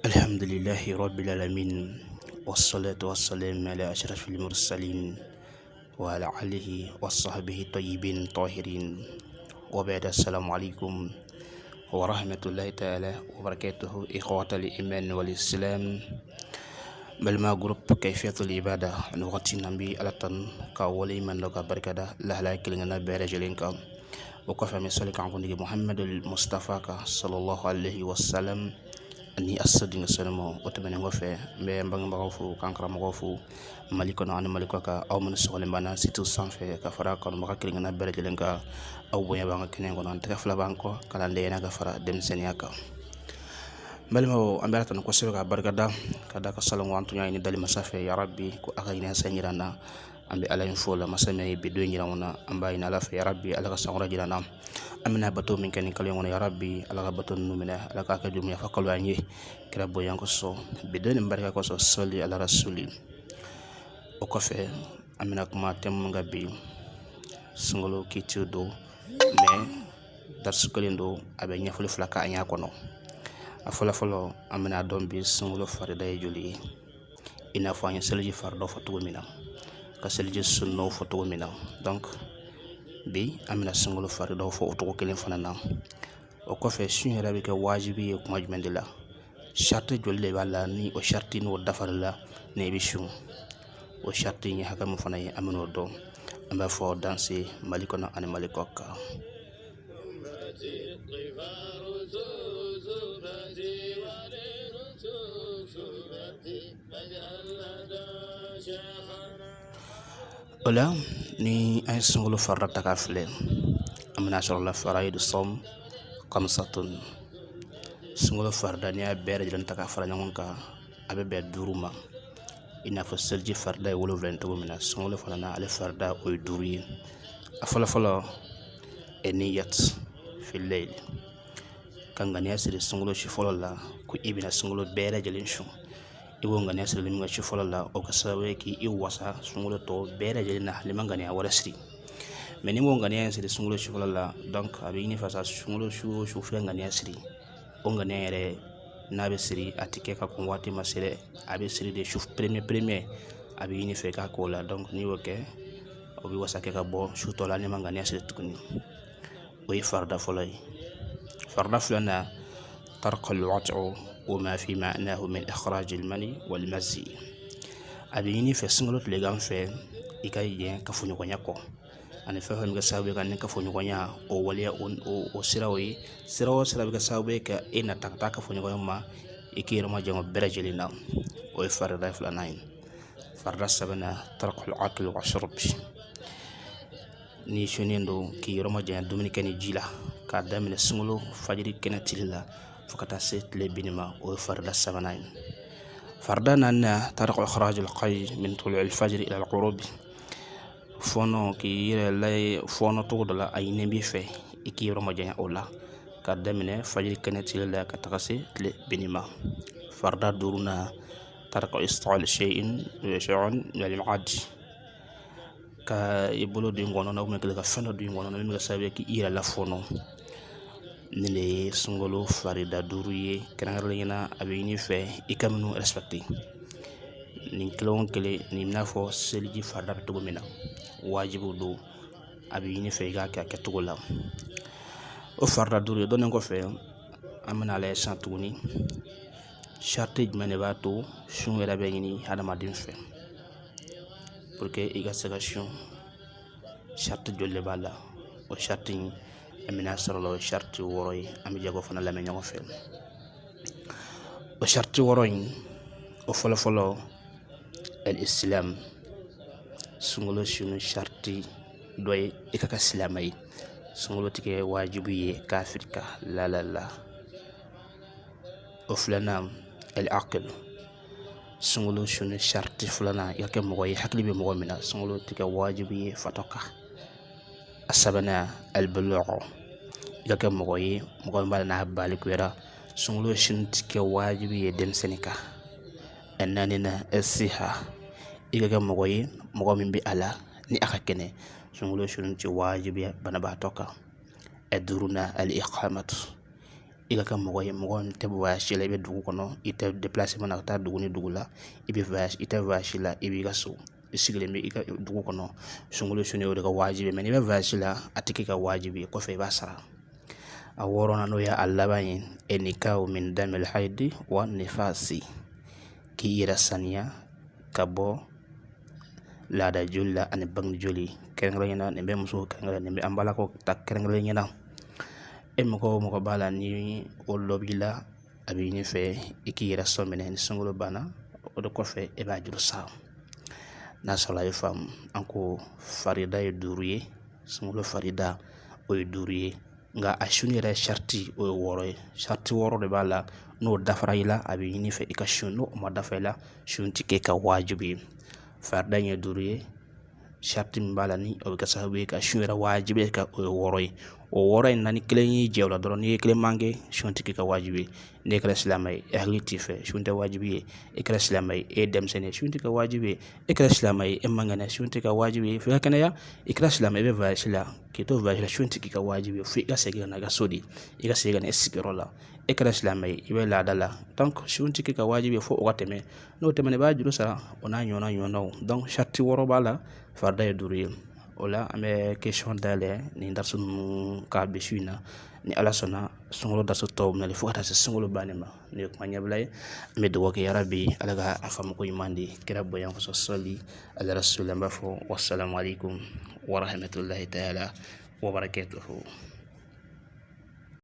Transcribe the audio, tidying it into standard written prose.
الحمد لله رب العالمين، والصلاة والسلام على أشرف المرسلين وعلى آله وصحبه الطيبين الطاهرين، وبعد. السلام عليكم ورحمة الله تعالى وبركاته. إخوة الإيمان والإسلام، بل ما جروب كيفية العبادة نغطي نبي ألتن كأولي من لغا بركة لا لا كلنا برجلينك وكفى مسالك عن محمد المصطفى صلى الله عليه وسلم ni asadi nga sonamo otamene ngofe mbe mbang mbagofu kankara mbagofu maliko na an maliko ka aw man so bana situ sanfe ka fara kon maka kilinga na bere jelenga aw boya banga kenen ko non tefla banko kala ndeyna ga fara dem sen yaka malmo ambara tan ko sebe ka barkada kada ka salamu antu nyaani dali masafe ya rabbi ko akayina sanyirana ambe ala info la masame be do nyiramuna ambayina la ya rabbi ala ka sangura jirana amina bato min kan kala ngono ya rabbi ala ka bato numina ala ka jum ya fakalu anyi kira boyan ko so be do barka ko so soli ala rasuli o ko fe amina kuma tem ngabi sungolo kitudo me dar sukolindo abe nyafulu flaka anya kono afala folo amina dombi sungolo farida juli ina fanya selji fardo fatu mina ka selji sunno fatu mina. Donc bi amina sungolo farida fo to kelen fanana o ko fe sun rabi ka wajibi e kuma jumendila sharti jolle wala ni o sharti no dafarla ne bi shun o sharti ni haka mu fanaye amino do amba fo danser malikona an malikoka ولا ني أي سنغلو فرد تكافله أمنا شر الله فرايد الصوم خمسة سنغلو فردانيا بير جلن تكافله نعونك أبي بير دوروما إن فسلجي فردا يولو فلنتو منا سنغلو فلنا على فردا ويدوري أفلا النيات في الليل كان غنيا سيد سنغلو شفولا لا كو إبنا سنغلو بير جلن شو iwo ngani asiri liminga chifola la okasawe ki iwasa sungulo to bere jelina limanga ni awarasri meni mo ngani asiri sungulo chifola la donc abini fasa sungulo shu frenga ni asiri ongani ere nabe siri atike ka konwati masire abe siri de chuf premier abini fe ka kola donc ni woke obi wasake ka bo shu to la limanga ni asiri tukuni oyi farda folay farda fulana tarqal wat'u وما في معناه من إخراج المني والمزي أبيني في سنغلوت لغام في إكاي كفوني كونياكو أنا فهم كسابي كان كفوني كونيا أو وليا أو سراوي سراوي كسابي كإنا تكتا كفوني كونيا ما إكي رما جمع برجلنا ويفرد فلانين فرد سبنا ترك العقل والشرب ni shonendo ki roma jana dominikani jila ka damina sungolo fajiri kenatilla فقط سيت لبنما وفرد السبنين فردنا أن طرق إخراج القي من طلوع الفجر إلى الغروب فونو كي لا فونو تقول لا أي نبي في إكي رمجان أولا كدمنا فجر كانت لا كتغسي لبنما فرد دورنا طرق إستعال شيء من المعاد كيبلو دينغونو نو مكلا فنو دينغونو نو مكلا سابيكي إلى لا فونو nile sungolo farida duruye kanarlina abini fe ikamnu respecté nin klon kele ni nafo selji farda to mina wajibu do abini fe ga ka ketugula o farda duruye don ko fe amana la santuni charte mane bato shun era begini hadama din fe pour que igasagation charte jolle bala o charte amina sarlo sharti woroy ami jago fana la menyo fel o sharti woroy o folo al islam sungulo shunu sharti doy ikaka islamay sungulo tike wajibu ye kafirka la o flana al aql sungulo shunu sharti flana yake mogoy hakli be mogo mina sungulo tike wajibu ye fatoka asabana al bulugh yake mogoy mbala na balik wera sungulo shinti ke wajibi dem senika annanina asiha yake mogoy min bi ala ni akakene sungulo shinti wajibi bana ba toka adruna al iqamatu ika ka mɔgɔ ye mɔgɔ tɛ voyage la i bɛ dugu kɔnɔ i tɛ déplacement na ka taa dugu ni dugu la i bɛ voyage i tɛ voyage la i b'i ka so i sigilen bɛ i ka dugu kɔnɔ sunkalo su o de ka wajibi mais n'i bɛ voyage la a tɛ k'i ka wajibi ye kɔfɛ i b'a sara a wɔɔrɔnan n'o ye a laban ye enikahu min damil haydi wa nifasi k'i yɛrɛ saniya ka bɔ laada joli la ani bange joli kɛrɛnkɛrɛnnen ɲɛna nin bɛ muso kɛrɛnkɛrɛn nin bɛ an balakaw ta kɛrɛnkɛrɛnnen ɲɛna e mɔgɔ o mɔgɔ b'a la ni o dɔ b'i la a bɛ ɲini fɛ i k'i yɛrɛ sɔn minɛ ni sunkalo banna o de kɔfɛ e b'a juru sara n'a sɔrɔla a ye faamu an ko farida ye 5 ye sunkalo farida o ye 5 ye nka a sun yɛrɛ sariti o ye 6 ye sariti 6 de b'a la n'o dafara i la a bɛ ɲini fɛ i ka sun n'o ma dafa i la sun tɛ kɛ ka wajibi ye farida ye 5 ye sariti min b'a la ni o bɛ kɛ sababu ye ka sun yɛrɛ wajibi ka o ye 6 ye o 6 in na ni kelen y'i jɛ o la dɔrɔn n'i ye kelen manqué sun tɛ kɛ ka wajibi ye n'e kɛra silamɛ ye e hakili t'i fɛ sun tɛ wajibi ye e kɛra silamɛ ye e ye denmisɛnnin ye sun tɛ kɛ wajibi ye e kɛra silamɛ ye e man kɛnɛ sun tɛ kɛ wajibi ye f'i ka kɛnɛya i kɛra silamɛ i bɛ voyage la k'i to voyage la sun tɛ k'i ka wajibi ye f'i ka segin ka na i ka so de i ka segin ka na i sigiyɔrɔ la e kɛra silamɛ ye i bɛ laada la donc sun tɛ k'i ka wajibi ye fo o ka tɛmɛ n'o tɛmɛna i b'a juru sara o n'a ɲɔgɔnnaw donc sariti 6 b'a la farida ye 5 ye o la an bɛ question dayɛlɛ nin darsu ninnu k'a bi su in na ni ala sɔnna sunkalo darsu tɔw minɛli fo ka taa se sunkalo bannen ma ne ye kuma ɲɛbila ye an bɛ dugawu kɛ yarabi ala ka a faamuko ɲuman di kira bonya kɔsɔn sɔli ala rasulillah n b'a fɔ wassalamu alaikum warahmatullahi taala wabarakatuhu